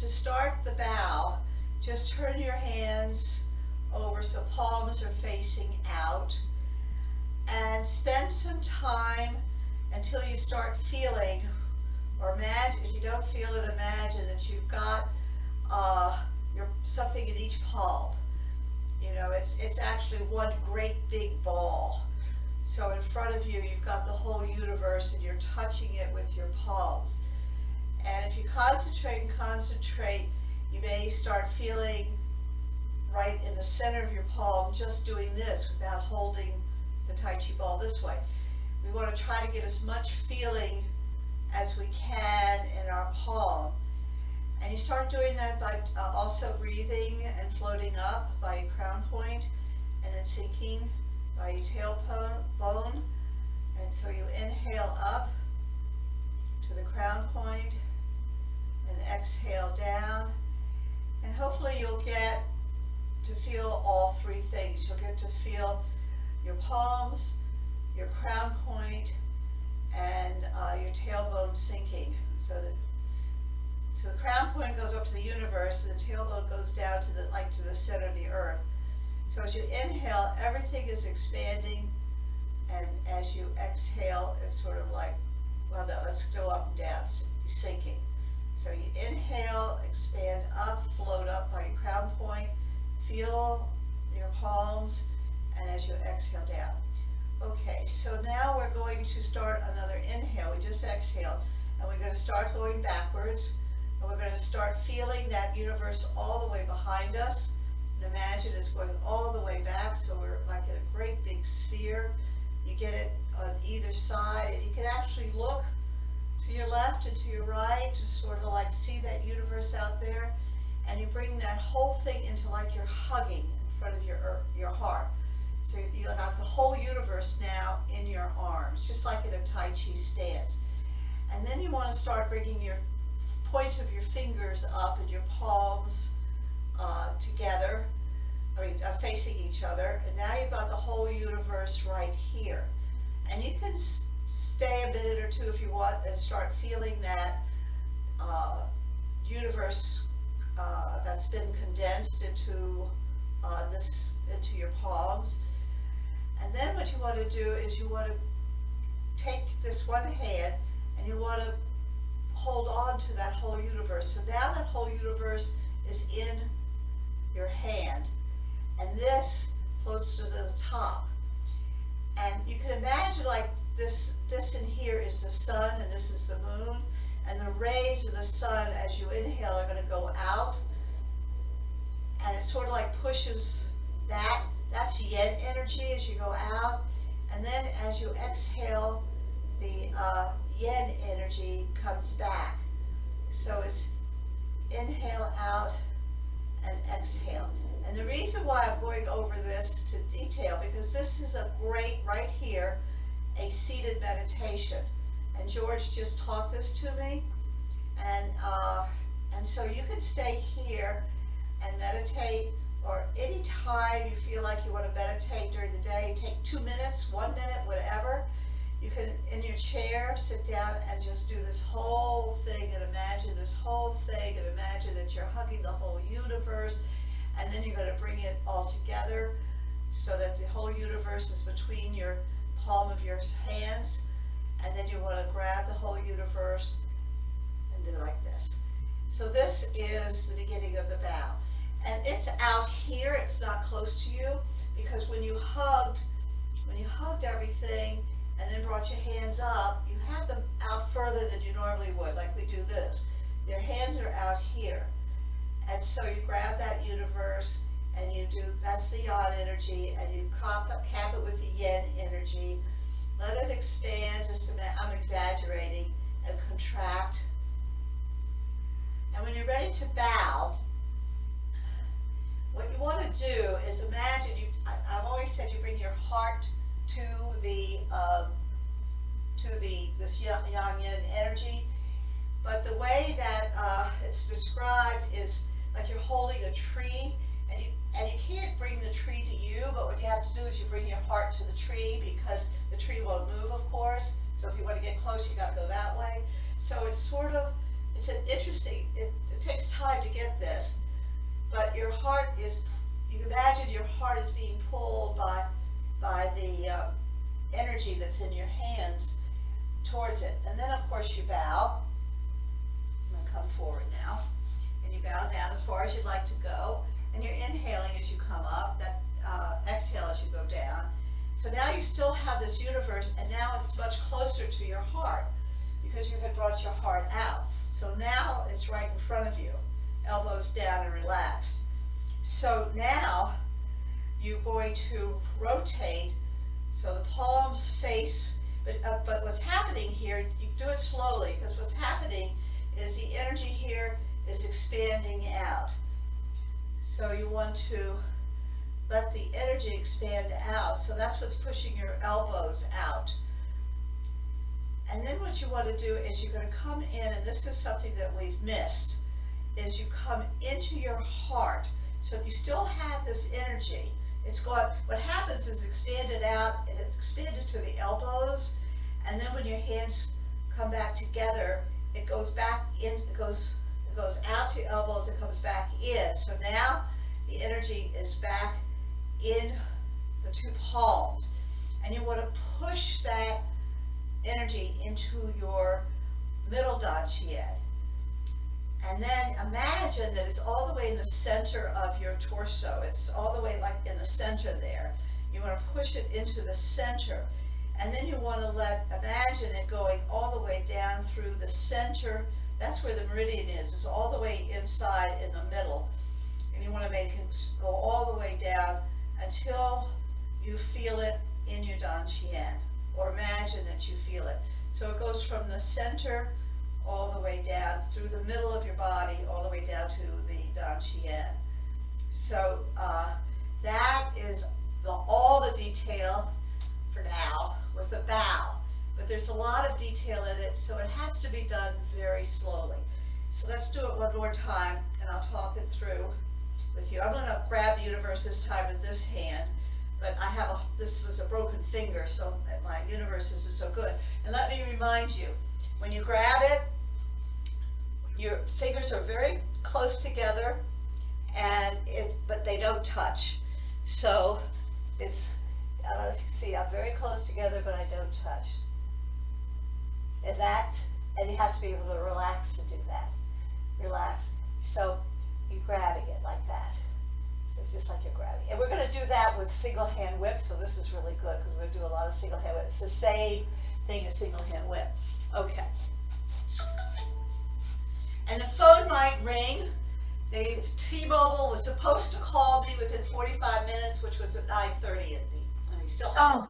to start the bow, just turn your hands over so palms are facing out, and spend some time until you start feeling, or imagine, if you don't feel it, imagine that you've got something in each palm. You know, it's actually one great big ball. So in front of you, you've got the whole universe and you're touching it with your palms. And if you concentrate, you may start feeling right in the center of your palm, just doing this without holding the TaiChi ball this way. We want to try to get as much feeling as we can in our palm. And you start doing that by also breathing and floating up by your crown point, and then sinking by your tailbone. And so you inhale up to the crown point and exhale down. And hopefully you'll get to feel all three things. You'll get to feel your palms, your crown point, and your tailbone sinking. So the crown point goes up to the universe, and the tailbone goes down to the center of the earth. So as you inhale, everything is expanding, and as you exhale, it's sort of like, well, no, let's go up and down, sinking. So you inhale, expand up, float up by your crown point, feel your palms, and as you exhale down. Okay, so now we're going to start another inhale. We just exhaled, and we're going to start going backwards, and we're going to start feeling that universe all the way behind us. And imagine it's going all the way back, so we're like in a great big sphere. You get it on either side, and you can actually look to your left and to your right to sort of like see that universe out there, and you bring that whole thing into like you're hugging in front of your heart. So you have the whole universe now in your arms, just like in a TaiChi stance. And then you want to start bringing your points of your fingers up and your palms together, facing each other. And now you've got the whole universe right here. And you can stay a minute or two if you want and start feeling that universe that's been condensed into your palms. And then what you want to do is you want to take this one hand and you want to hold on to that whole universe. So now that whole universe is in your hand, and this floats to the top. And you can imagine like this in here is the sun and this is the moon, and the rays of the sun as you inhale are going to go out, and it sort of like pushes that. That's yin energy as you go out, and then as you exhale, the yin energy comes back. So it's inhale out and exhale. And the reason why I'm going over this to detail, because this is a great, right here, a seated meditation. And George just taught this to me. And so you can stay here and meditate, or any time you feel like you want to meditate during the day, take 2 minutes, 1 minute, whatever. You can, in your chair, sit down and just do this whole thing and imagine this whole thing and imagine that you're hugging the whole universe, and then you're going to bring it all together so that the whole universe is between your palm of your hands, and then you want to grab the whole universe and do like this. So this is the beginning of the bow. And it's out here, it's not close to you, because when you hugged everything and then brought your hands up, you have them out further than you normally would, like we do this. Your hands are out here. And so you grab that universe and you do, that's the yang energy, and you cap it with the yin energy. Let it expand, just a minute, I'm exaggerating, and contract. And when you're ready to bow, what you want to do is imagine, I've always said you bring your heart to this yang-yin energy, but the way that it's described is like you're holding a tree, and you can't bring the tree to you, but what you have to do is you bring your heart to the tree, because the tree won't move, of course. So if you want to get close, you got to go that way. So it's sort of, it's an interesting, it takes time but your heart is, you can imagine your heart is being pulled by the energy that's in your hands towards it. And then of course you bow. I'm going to come forward now. And you bow down as far as you'd like to go. And you're inhaling as you come up, that exhale as you go down. So now you still have this universe, and now it's much closer to your heart because you had brought your heart out. So now it's right in front of you, elbows down and relaxed. So now you're going to rotate so the palms face, but what's happening here, you do it slowly because what's happening is the energy here is expanding out. So you want to let the energy expand out. So that's what's pushing your elbows out. And then what you want to do is you're going to come in, and this is something that we've missed, is you come into your heart. So you still have this energy. It's gone, what happens is expanded out, and it's expanded to the elbows, and then when your hands come back together, it goes back in, it goes out to your elbows, it comes back in. So now the energy is back in the two palms, and you want to push that energy into your middle dantian. And then imagine that it's all the way in the center of your torso. It's all the way like in the center there. You want to push it into the center. And then you want to imagine it going all the way down through the center. That's where the meridian is. It's all the way inside in the middle. And you want to make it go all the way down until you feel it in your dantian, or imagine that you feel it. So it goes from the center all the way down through the middle of your body, all the way down to the dantian. So that is all the detail for now with the bow. But there's a lot of detail in it, so it has to be done very slowly. So let's do it one more time, and I'll talk it through with you. I'm going to grab the universe this time with this hand, but this was a broken finger, so my universe isn't so good. And let me remind you, when you grab it, your fingers are very close together, but they don't touch. So it's, I don't know if you see, I'm very close together, but I don't touch. And you have to be able to relax to do that. Relax. So you're grabbing it like that. So it's just like you're grabbing. And we're going to do that with single hand whip, so this is really good because we're going to do a lot of single hand whip. It's the same thing as single hand whip. Okay. And the phone might ring. T-Mobile was supposed to call me within 45 minutes, which was at 9:30, and he still hasn't called.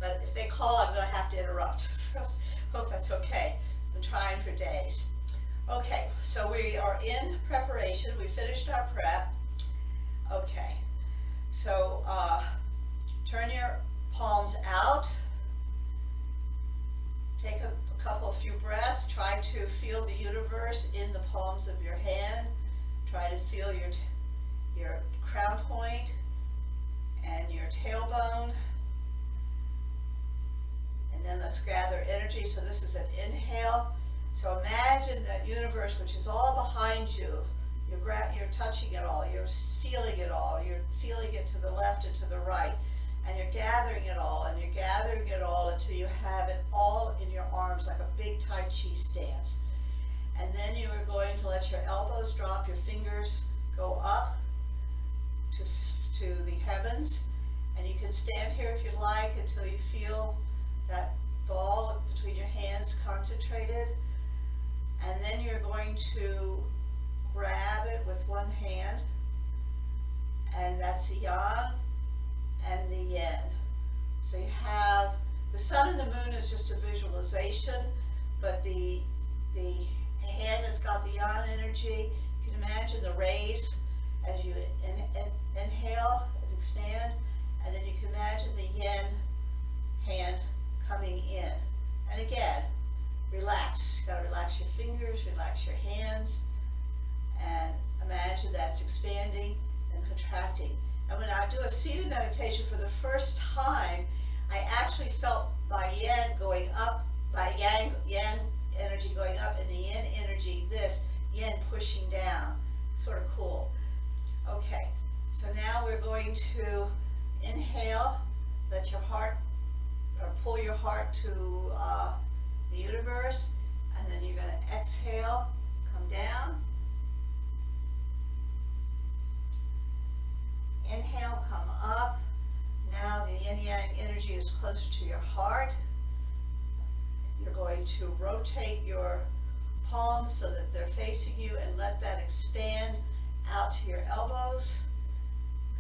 But if they call, I'm going to have to interrupt. Hope that's okay. I've been trying for days. Okay, so we are in preparation. We finished our prep. Okay, so turn your palms out. Take a few breaths. Try to feel the universe in the palms of your hand. Try to feel your crown point and your tailbone. And then let's gather energy. So this is an inhale. So imagine that universe which is all behind you. You're touching it all. You're feeling it all. You're feeling it to the left and to the right. And you're gathering it all. And you're gathering it all until you have it all in your arms like a big TaiChi stance. And then you are going to let your elbows drop, your fingers go up to the heavens. And you can stand here if you like until you feel that ball between your hands concentrated. And then you're going to grab it with one hand. And that's the yang and the yin. So you have the sun and the moon is just a visualization, but the hand that's got the yang energy, you can imagine the rays as you inhale and expand, and then you can imagine the yin hand coming in. And again, relax. You gotta relax your fingers, relax your hands, and imagine that's expanding and contracting. And when I do a seated meditation for the first time, I actually felt my yin going up, my yang energy going up, and the yin energy, yin pushing down. Sort of cool. Okay, so now we're going to inhale, let your heart, or pull your heart to the universe, and then you're going to exhale, come down. Inhale, come up. Now the yin-yang energy is closer to your heart. You're going to rotate your palms so that they're facing you and let that expand out to your elbows.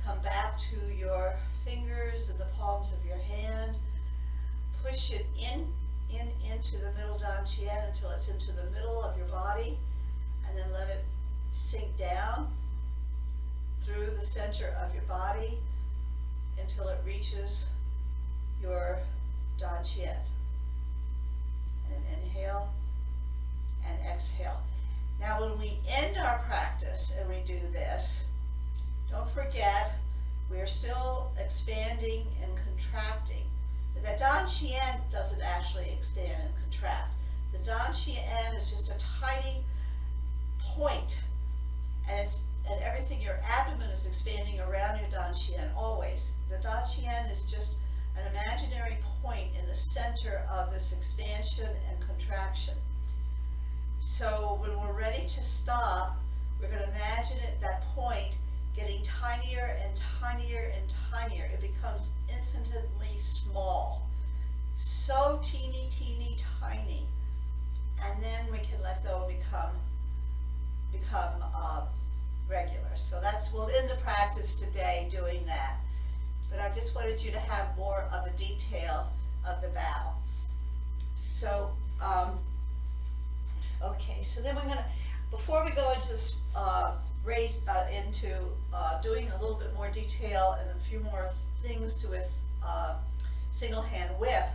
Come back to your fingers and the palms of your hand. Push it into the middle dantian until it's into the middle of your body, and then let it sink down through the center of your body until it reaches your dantian. And inhale and exhale. Now when we end our practice and we do this, don't forget we are still expanding and contracting. But the dantian doesn't actually expand and contract. The dantian is just a tiny point, and everything, your abdomen is expanding around your dantian always. The dantian is just an imaginary point in the center of this expansion and contraction. So when we're ready to stop, we're going to imagine that point getting tinier and tinier and tinier. It becomes infinitely small, so teeny, teeny, tiny, and then we can let go and become regular. So we'll end the practice today doing that. But I just wanted you to have more of the detail of the bow. So, okay, so then we're going to, before we go into doing a little bit more detail and a few more things with single hand whip,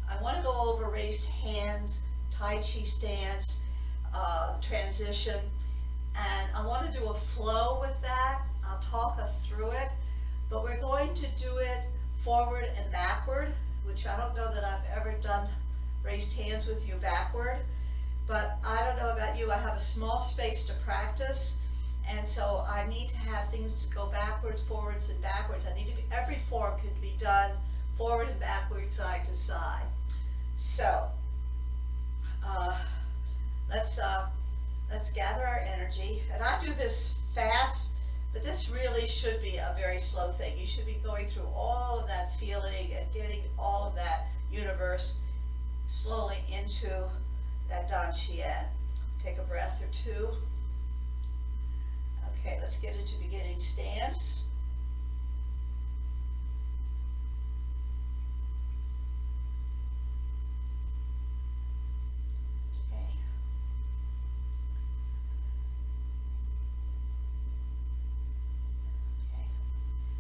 I want to go over raised hands, TaiChi stance, transition, and I want to do a flow with that. I'll talk us through it, but we're going to do it forward and backward, which I don't know that I've ever done raised hands with you backward, but I don't know about you, I have a small space to practice, and so I need to have things to go backwards, forwards, and backwards. Every form could be done forward and backward, side to side. So, let's gather our energy, and I do this fast, but this really should be a very slow thing. You should be going through all of that feeling and getting all of that universe slowly into that dantian. Take a breath or two. Okay, let's get into beginning stance.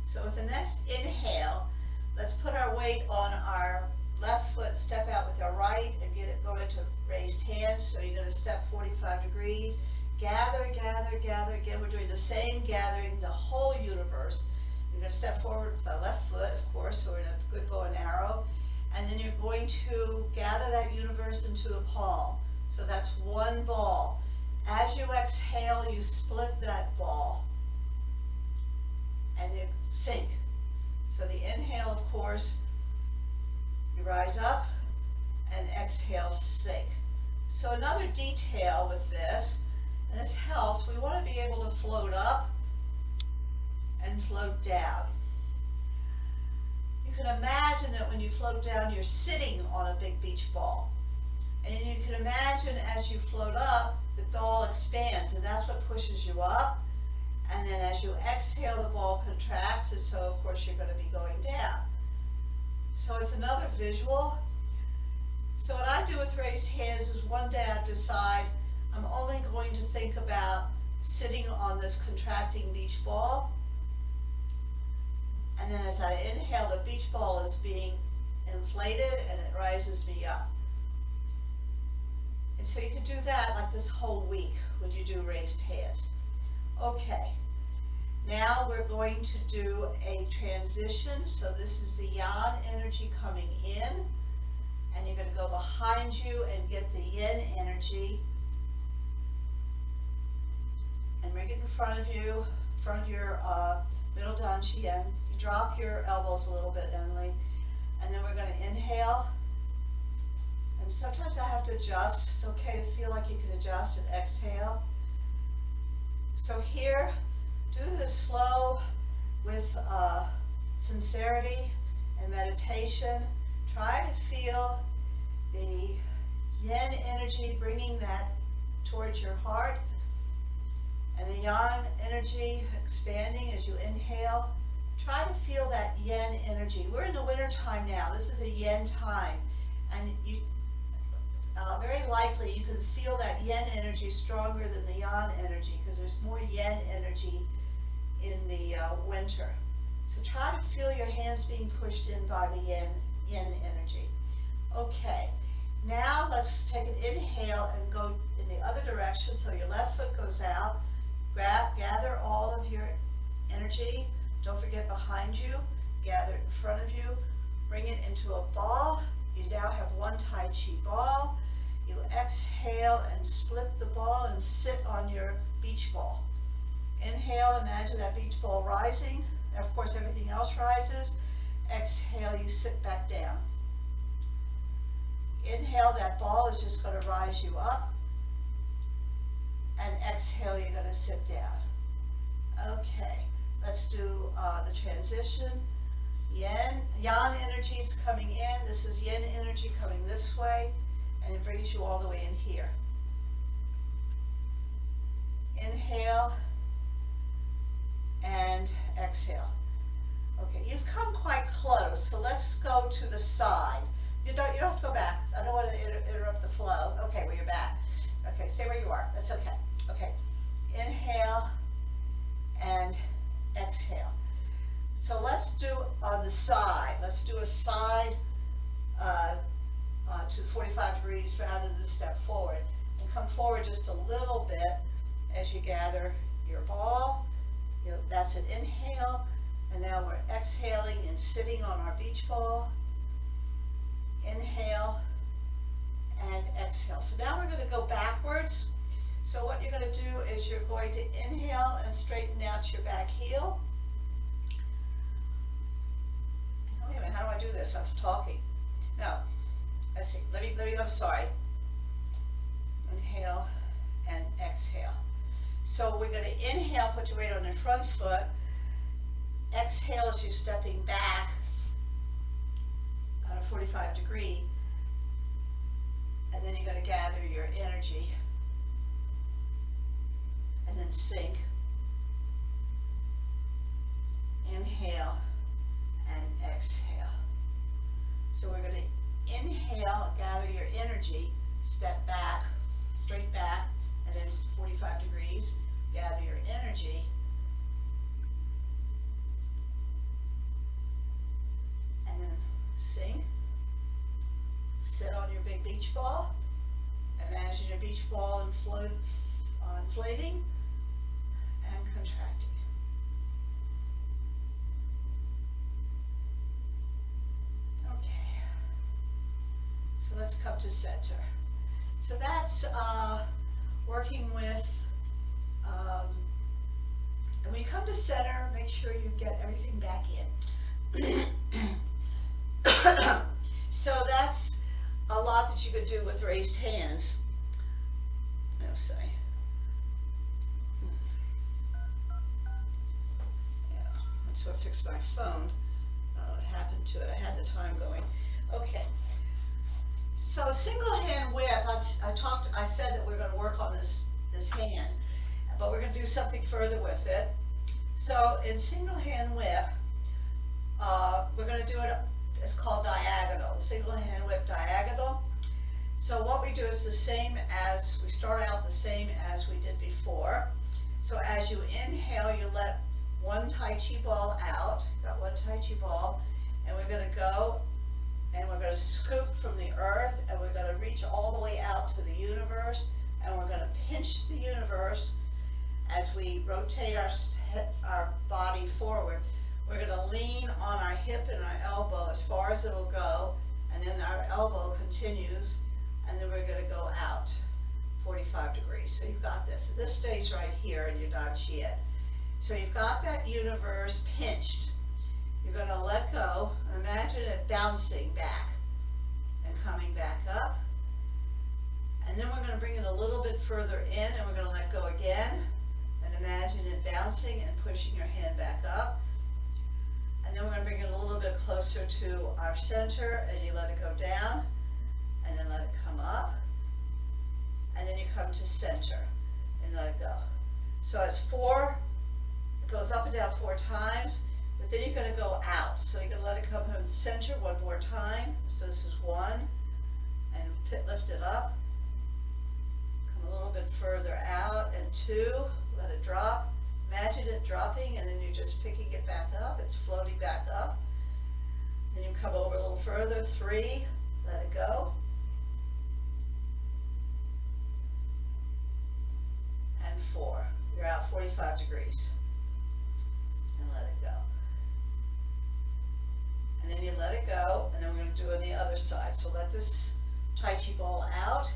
So with the next inhale, let's put our weight on our left foot, step out with our right, and get it going to raised hands. So you're going to step 45 degrees, gather, gather, gather. Again, we're doing the same gathering, the whole universe. You're going to step forward with our left foot, of course, so we're in a good bow and arrow. And then you're going to gather that universe into a palm. So that's one ball. As you exhale, you split that ball and you sink. So the inhale, of course, you rise up, and exhale, sink. So another detail with this, and this helps, we want to be able to float up and float down. You can imagine that when you float down, you're sitting on a big beach ball. And you can imagine as you float up, the ball expands, and that's what pushes you up. And then as you exhale, the ball contracts, and so of course you're going to be going down. So it's another visual. So what I do with raised hands is one day I decide I'm only going to think about sitting on this contracting beach ball. And then as I inhale, the beach ball is being inflated and it rises me up. And so you can do that like this whole week when you do raised hands. Okay, now we're going to do a transition. So this is the yang energy coming in, and you're going to go behind you and get the yin energy and bring it in front of you, in front of your middle dantian. You drop your elbows a little bit, Emily, and then we're going to inhale. And sometimes I have to adjust. It's okay to feel like you can adjust and exhale. So here, do this slow with sincerity and meditation. Try to feel the yin energy, bringing that towards your heart, and the yang energy expanding as you inhale. Try to feel that yin energy. We're in the winter time now. This is a yin time, and you very likely you can feel that yin energy stronger than the yang energy, because there's more yin energy in the winter. So try to feel your hands being pushed in by the yin energy. Okay, now let's take an inhale and go in the other direction. So your left foot goes out. Gather all of your energy. Don't forget behind you. Gather it in front of you. Bring it into a ball. You now have one TaiChi ball. You exhale and split the ball and sit on your beach ball. Inhale, imagine that beach ball rising. Of course, everything else rises. Exhale, you sit back down. Inhale, that ball is just going to rise you up. And exhale, you're going to sit down. Okay, let's do the transition. Yang energy is coming in. This is yin energy coming this way, and it brings you all the way in here. Inhale and exhale. Okay, you've come quite close, so let's go to the side. You don't have to go back. I don't want to interrupt the flow. Okay, well, you're back. Okay, stay where you are. That's okay. Okay, inhale and exhale. So let's do on the side. Let's do a side to 45 degrees rather than step forward. And come forward just a little bit as you gather your ball. That's an inhale. And now we're exhaling and sitting on our beach ball. Inhale and exhale. So now we're going to go backwards. So what you're going to do is you're going to inhale and straighten out your back heel. Wait a minute, how do I do this? I was talking. No, let's see. I'm sorry. Inhale and exhale. So we're going to inhale, put your weight on the front foot. Exhale as you're stepping back on a 45 degree. And then you're going to gather your energy. And then sink. Inhale and exhale. So we're going to inhale, gather your energy, step back, straight back, and then 45 degrees, gather your energy. And then sink. Sit on your big beach ball. Imagine your beach ball inflating and contracting. Okay. So let's come to center. So that's working with, and when you come to center, make sure you get everything back in. So that's a lot that you could do with raised hands. No, sorry. Yeah, that's what fixed my phone. What happened to it? I had the time going. Okay. So single hand whip. I said that we're going to work on this hand, but we're going to do something further with it. So in single hand whip, we're going to do it. It's called diagonal. Single hand whip diagonal. So what we do is the same as, we start out the same as we did before. So as you inhale, you let one TaiChi ball out. Got one TaiChi ball, and we're going to go and we're going to scoop from the earth, and we're going to reach all the way out to the universe, and we're going to pinch the universe as we rotate our body forward. We're going to lean on our hip and our elbow as far as it'll go, and then our elbow continues, and then we're going to go out 45 degrees. So you've got this. And this stays right here in your TaiChi. So you've got that universe pinched. You're going to let go. Imagine it bouncing back and coming back up. And then we're going to bring it a little bit further in, and we're going to let go again. And imagine it bouncing and pushing your hand back up. And then we're going to bring it a little bit closer to our center, and you let it go down, and then let it come up. And then you come to center and let it go. So it's 4, it goes up and down 4 times, but then you're going to go out. So you're going to let it come from the center one more time. So this is 1, and lift it up. Come a little bit further out, and 2, let it drop. Imagine it dropping, and then you're just picking it back up. It's floating back up. Then you come over a little further. 3, let it go. And 4, you're out 45 degrees. And let it go. And then you let it go, and then we're going to do it on the other side. So let this TaiChi ball out.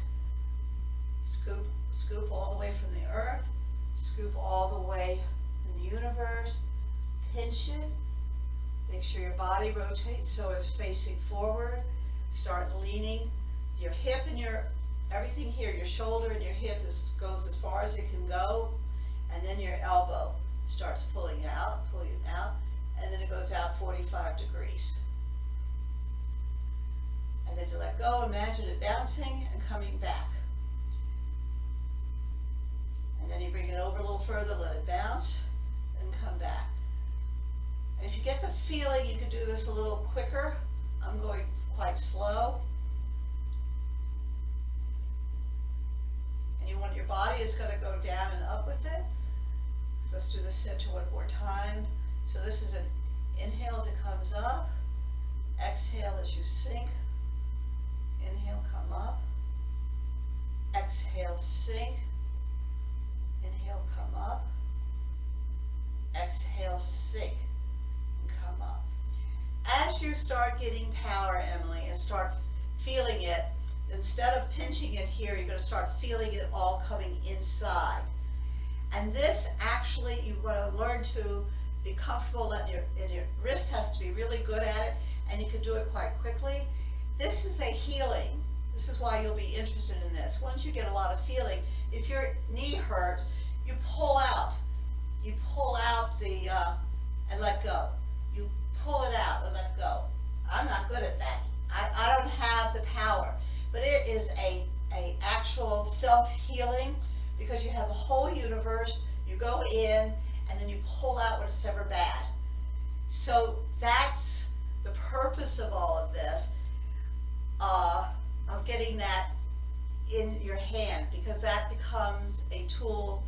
Scoop all the way from the earth. Scoop all the way in the universe. Pinch it. Make sure your body rotates so it's facing forward. Start leaning. Your hip and everything here, your shoulder and your hip goes as far as it can go. And then your elbow starts pulling out, and then it goes out 45 degrees. And then to let go, imagine it bouncing and coming back. And then you bring it over a little further, let it bounce, and come back. And if you get the feeling, you could do this a little quicker. I'm going quite slow. And you want your body is going to go down and up with it. So let's do the center one more time. So this is an inhale as it comes up. Exhale as you sink. Inhale, come up. Exhale, sink. Inhale, come up. Exhale, sink, and come up. As you start getting power, Emily, and start feeling it, instead of pinching it here, you're going to start feeling it all coming inside. And this actually, you want to learn to be comfortable, and your wrist has to be really good at it, and you can do it quite quickly. This is a healing. This is why you'll be interested in this. Once you get a lot of feeling, if your knee hurts, you pull out. You pull out and let go. You pull it out and let go. I'm not good at that. I don't have the power, but it is a actual self-healing, because you have the whole universe. You go in and then you pull out when it's ever bad. So that's the purpose of all of this, of getting that in your hand, because that becomes a tool,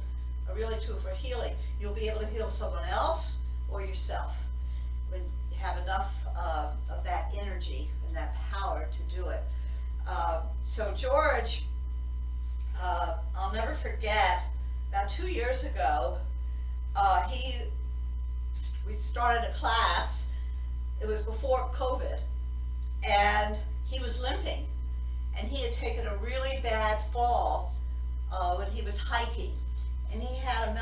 a really tool for healing. You'll be able to heal someone else or yourself when you have enough of that energy and that power to do it. So George, I'll never forget, about 2 years ago, we started a class. It was before COVID, and he was limping, and he had taken a really bad fall when he was hiking, and he had a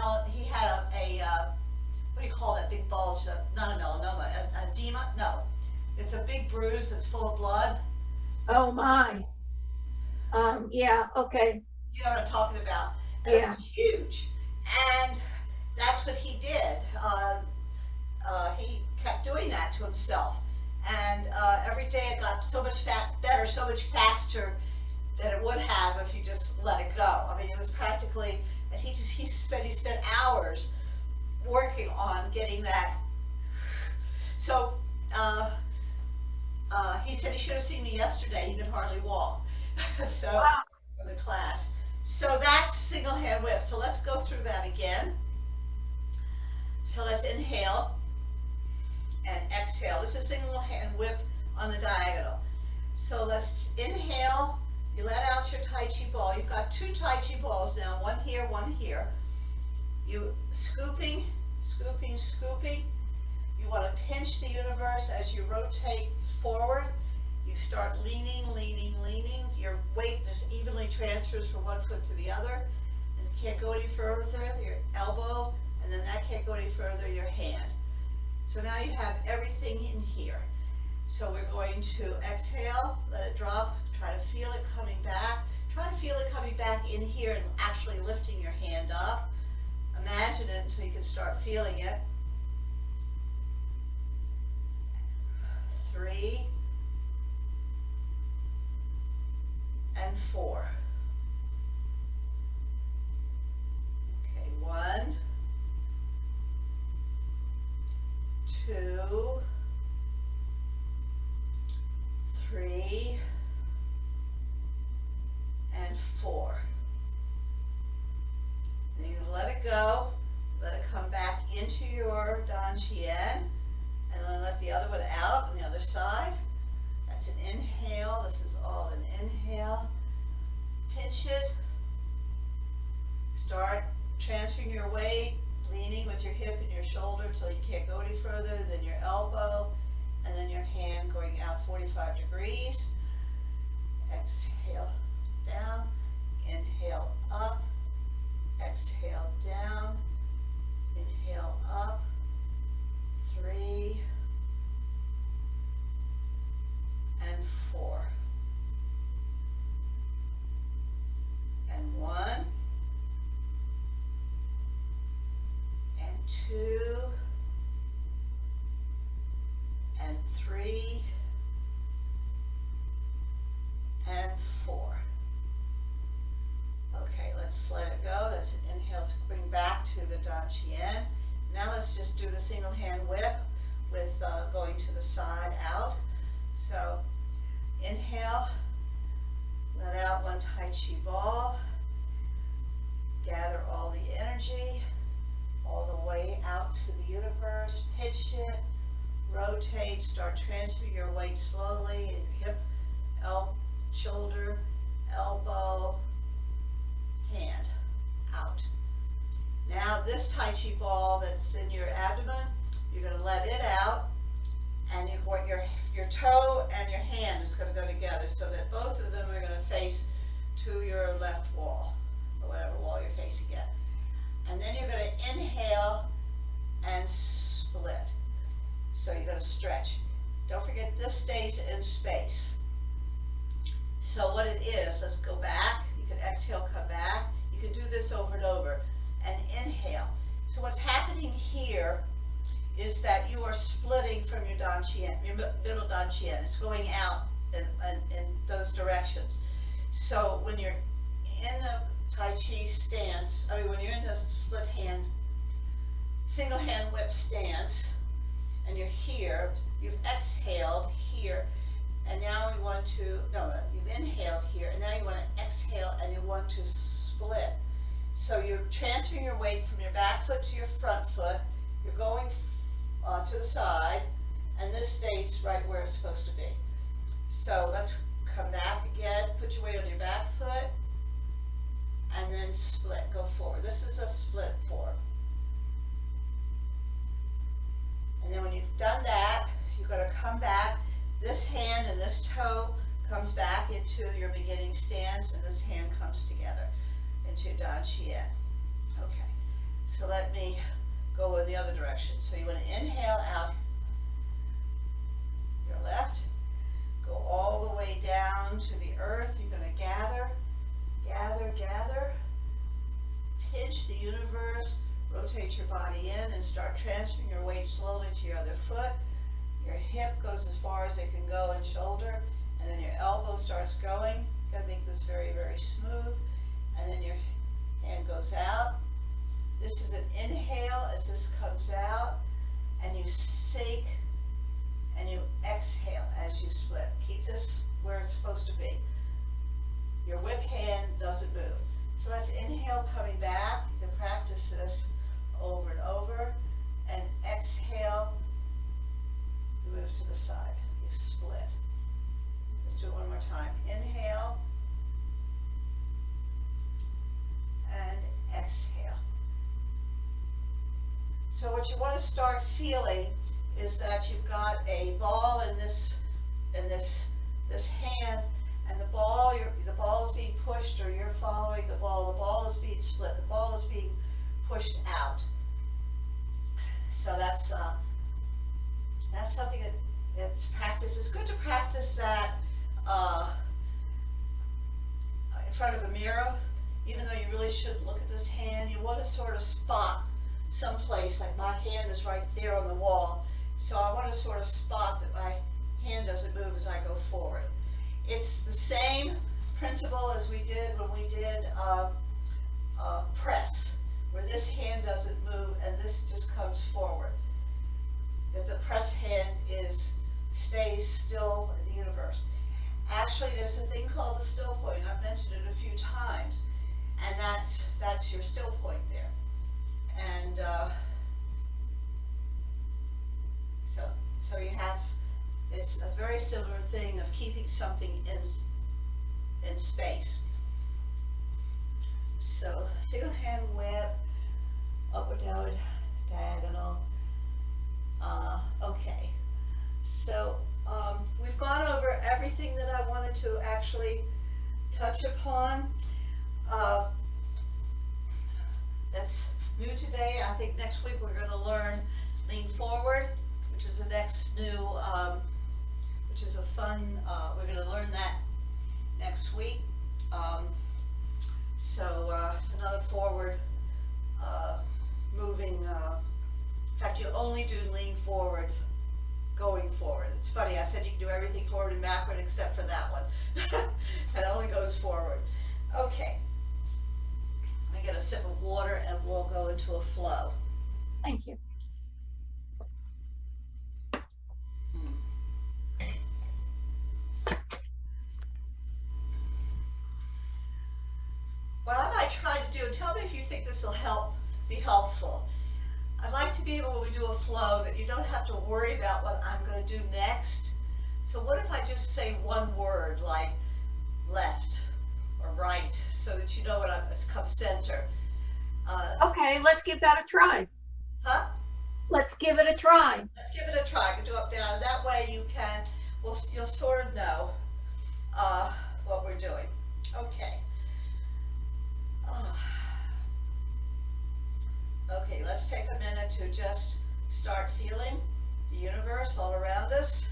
what do you call that big bulge? Not a melanoma, an edema? No, it's a big bruise that's full of blood. Oh my. Yeah, okay. You know what I'm talking about? And Yeah. it was huge, and that's what he did. He kept doing that to himself, and every day it got so much better, so much faster than it would have if you just let it go. I mean, it was practically, and he said he spent hours working on getting that. So he said he should have seen me yesterday. He could hardly walk. So Wow. for the class. So that's single hand whip. So let's go through that again. So let's inhale and exhale. This is single hand whip on the diagonal. So let's inhale. You let out your TaiChi ball. You've got 2 TaiChi balls now, one here, one here. You scooping, scooping, scooping. You want to pinch the universe as you rotate forward, You start leaning, leaning, leaning. Your weight just evenly transfers from one foot to the other. And you can't go any further, your elbow, and then that can't go any further, your hand. So now you have everything in here. So we're going to exhale, let it drop, try to feel it coming back. Try to feel it coming back in here and actually lifting your hand up. Imagine it until you can start feeling it. 3 and 4. Okay, 1, 2, 3, and 4. And you're going to let it go, let it come back into your Dan Chien, and then let the other one out on the other side. That's an inhale. This is all an inhale. Pinch it. Start transferring your weight, leaning with your hip and your shoulder until you can't go any further, then your elbow, and then your hand going out 45 degrees. Exhale down, inhale up, exhale down, inhale up, 3 and 4, and 1, and 2, and 3, and 4. Okay, let's let it go. That's an inhale. Let's bring back to the Dan Chien. Now let's just do the single hand whip with going to the side out. So inhale, let out one Tai Chi ball, gather all the energy all the way out to the universe, pitch it, rotate, start transferring your weight slowly, hip, shoulder, elbow, hand, out. Now this Tai Chi ball that's in your abdomen, you're going to let it out, and you're going, your toe and your hand is going to go together so that both of them are going to face to your left wall, or whatever wall you're facing at. And then you're going to inhale and split. So you're going to stretch. Don't forget this stays in space. So what it is, let's go back. You can exhale, come back. You can do this over and over. And inhale. So what's happening here is that you are splitting from your Dan Chien, your middle Dan Chien. It's going out in those directions. So when you're in the Tai Chi stance, when you're in the split hand, single hand whip stance, and you're here, you've exhaled here, and now you want to, you've inhaled here, and now you want to exhale and you want to split. So you're transferring your weight from your back foot to your front foot, you're going to the side, and this stays right where it's supposed to be. So let's come back again, put your weight on your back foot, and then split, go forward. This is a split form. And then when you've done that, you're going to come back, this hand and this toe comes back into your beginning stance, and this hand comes together into Dan Chien. Okay, so let me go in the other direction. So you want to inhale out your left, go all the way down to the earth. You're going to gather, gather, gather, pinch the universe, rotate your body in and start transferring your weight slowly to your other foot. Your hip goes as far as it can go and shoulder, and then your elbow starts going. You gotta make this very, very smooth. And then your hand goes out. This is an inhale as this comes out, and you sink and you exhale as you split. Keep this where it's supposed to be. Your whip hand doesn't move. So let's inhale coming back. You can practice this over and over. And exhale, you move to the side. You split. Let's do it one more time. Inhale. And exhale. So what you want to start feeling is that you've got a ball in this this hand and the ball, the ball is being pushed, or you're following the ball is being split, the ball is being pushed out. So that's something that it's practice. It's good to practice that in front of a mirror, even though you really shouldn't look at this hand. You want to sort of spot someplace, like my hand is right there on the wall, so I want to sort of spot that my hand doesn't move as I go forward. It's the same principle as we did when we did press, where this hand doesn't move and this just comes forward. That the press hand stays still in the universe. Actually, there's a thing called the still point. I've mentioned it a few times, and that's your still point there. And so you have, it's a very similar thing of keeping something in space. So single hand web, up or down, diagonal. Okay, so we've gone over everything that I wanted to actually touch upon. That's new today. I think next week we're going to learn lean forward, which is the next new, which is a fun, we're going to learn that next week. It's another forward moving, in fact, you only do lean forward going forward. It's funny, I said you can do everything forward and backward except for that one. It only goes forward. Okay. Let me get a sip of water and we'll go into a flow. Thank you. What I might try to do, tell me if you think this will be helpful. I'd like to be able, when we do a flow, that you don't have to worry about what I'm going to do next. So what if I just say one word, like left or right, so that you know what it's come center. Okay, let's give that a try. Huh? Let's give it a try. Let's give it a try. I can do up, down. That way you'll sort of know what we're doing. Okay. Okay, let's take a minute to just start feeling the universe all around us.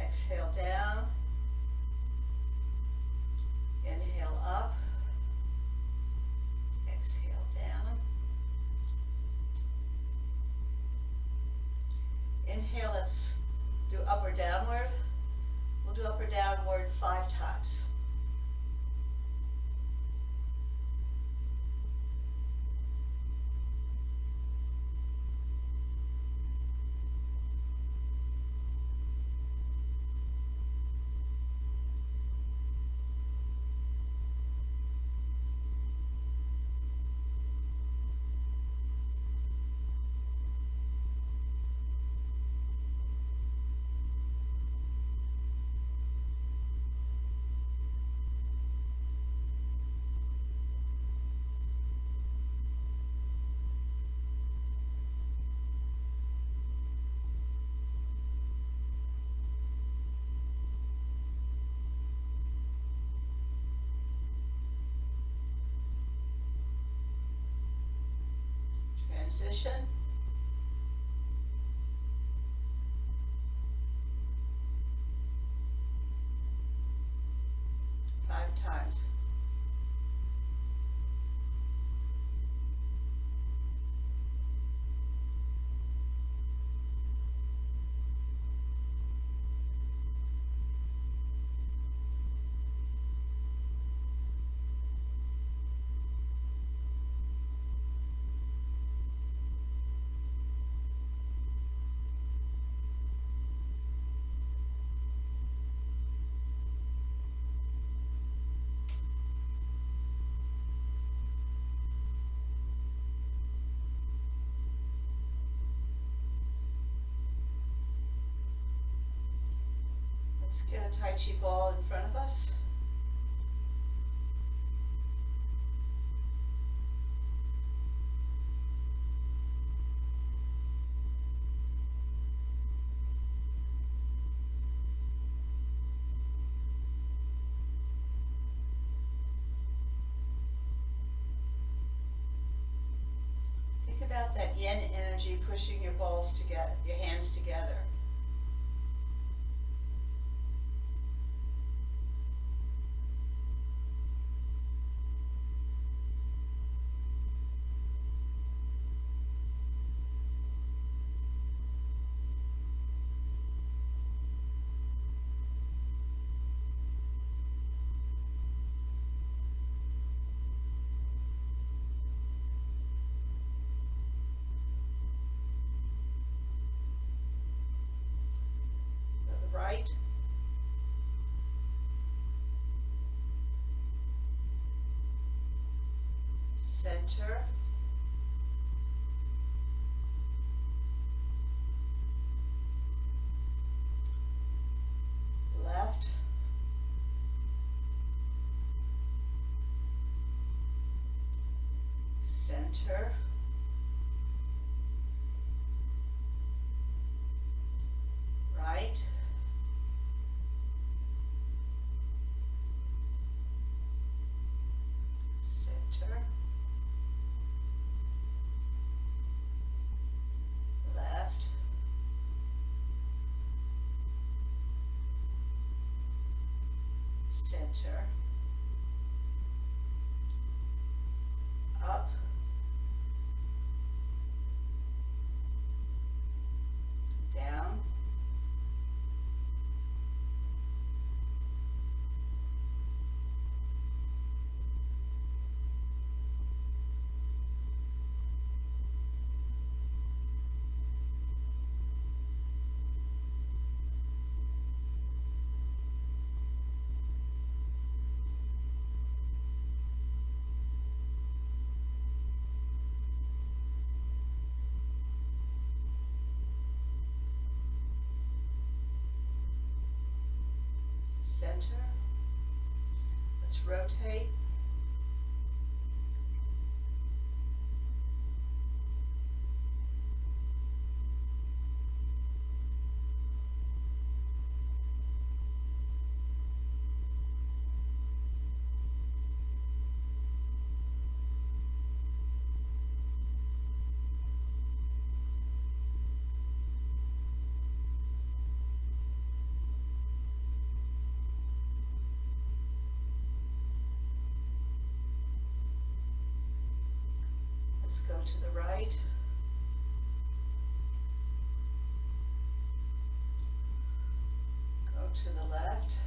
Exhale down. Inhale up. Exhale down. Inhale, let's do up or downward. We'll do up or downward 5 times. Transition. Five times. Let's get a TaiChi ball in front of us. about that yin energy pushing your balls together, your hands together. Right, center, left, center, right, center, left, center, up, down, center. Let's rotate. Let's go to the right. Go to the left.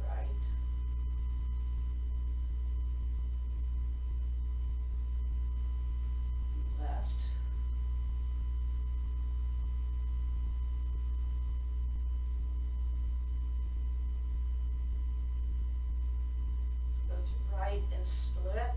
Right. Left. Go to right and split.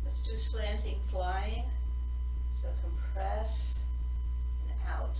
Let's do slanting flying. So compress and out.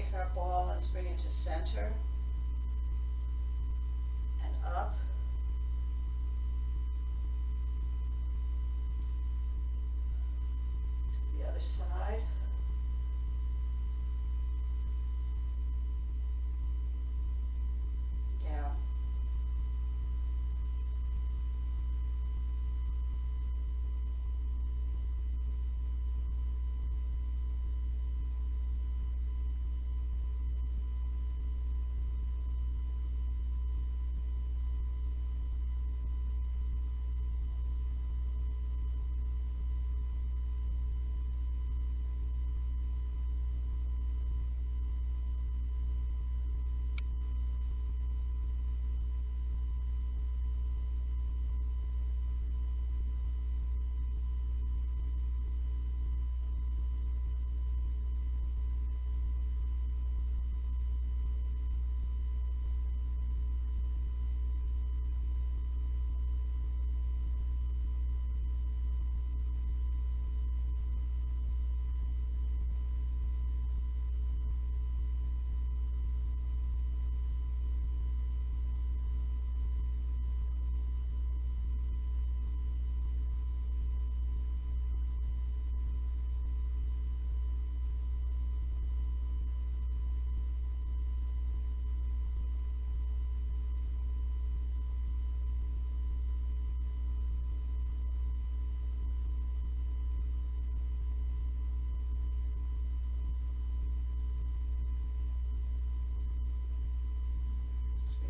take our ball, let's bring it to center and up. To the other side. Down.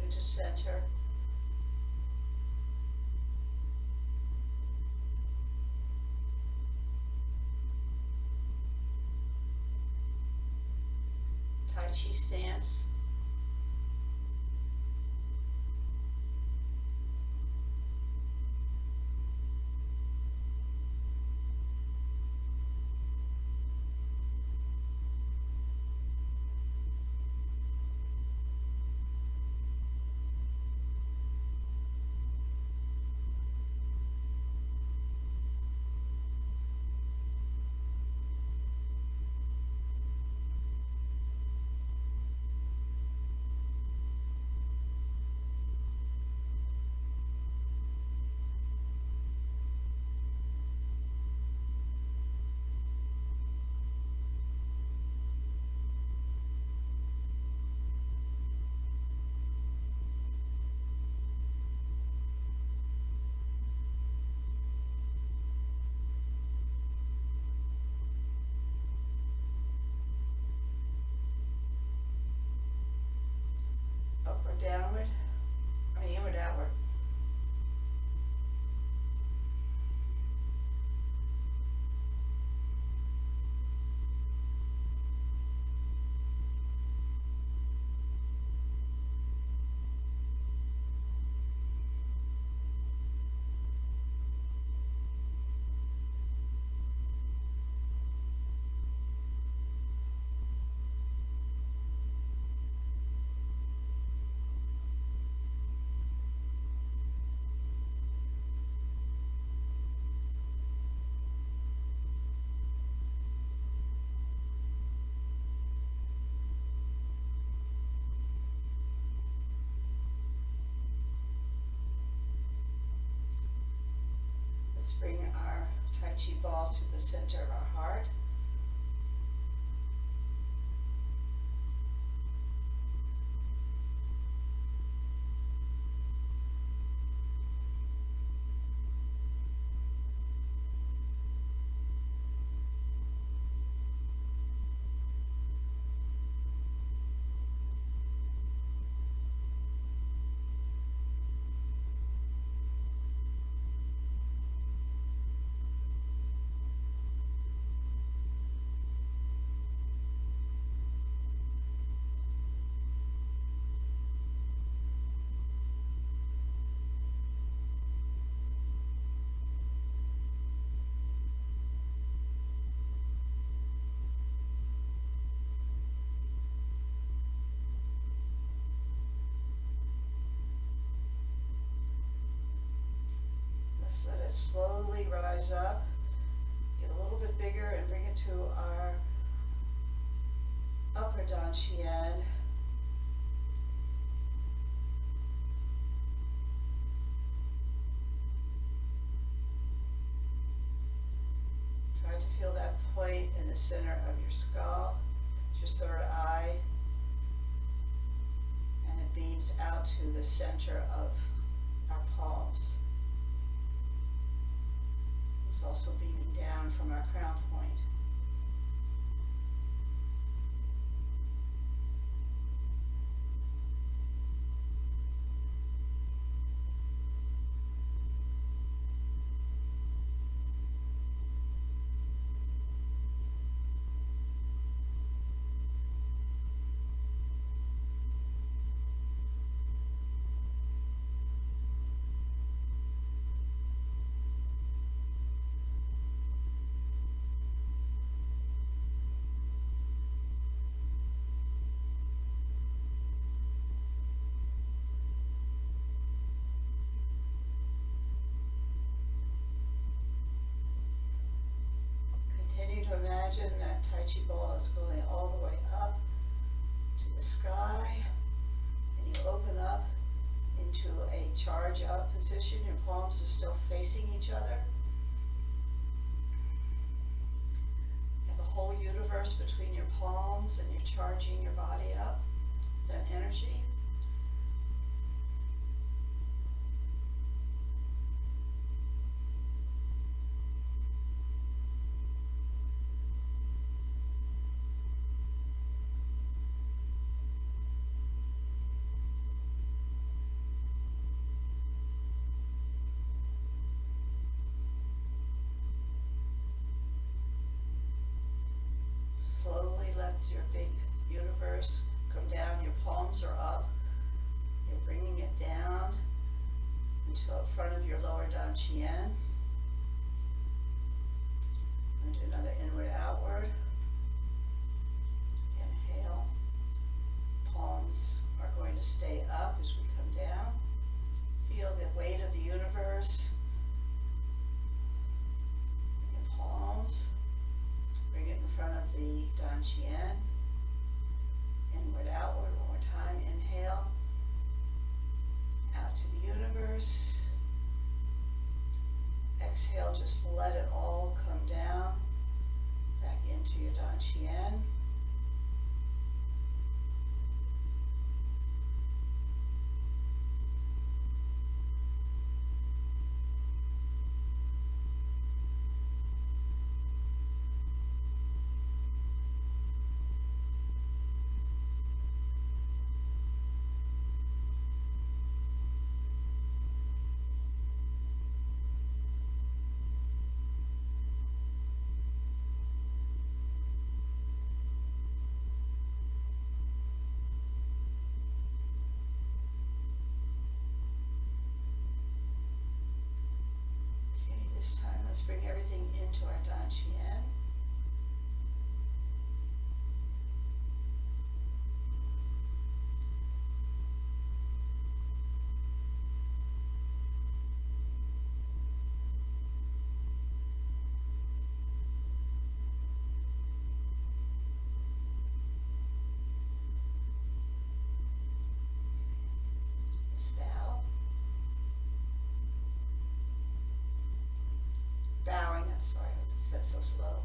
To center. Tai Chi stance. Upward, downward, inward, outward. Let's bring our Tai Chi ball to the center of our heart. Let it slowly rise up, get a little bit bigger, and bring it to our upper dantian. Try to feel that point in the center of your skull, your third eye, and it beams out to the center of our palms. It's also beaming down from our crown point. Continue to imagine that TaiChi ball is going all the way up to the sky, and you open up into a charge up position. Your palms are still facing each other. You have a whole universe between your palms, and you're charging your body up with that energy. Slowly let your big universe come down. Your palms are up. You're bringing it down until in front of your lower dantian. And do another inward outward. Inhale. Palms are going to stay up as we come down. Feel the weight of the universe in your palms. Bring it in front of the dantian. Inward, outward, one more time. Inhale. Out to the universe. Exhale, just let it all come down. Back into your dantian. This time, let's bring everything into our dantian. Let's bow. Bowing, I'm sorry, I said so slow.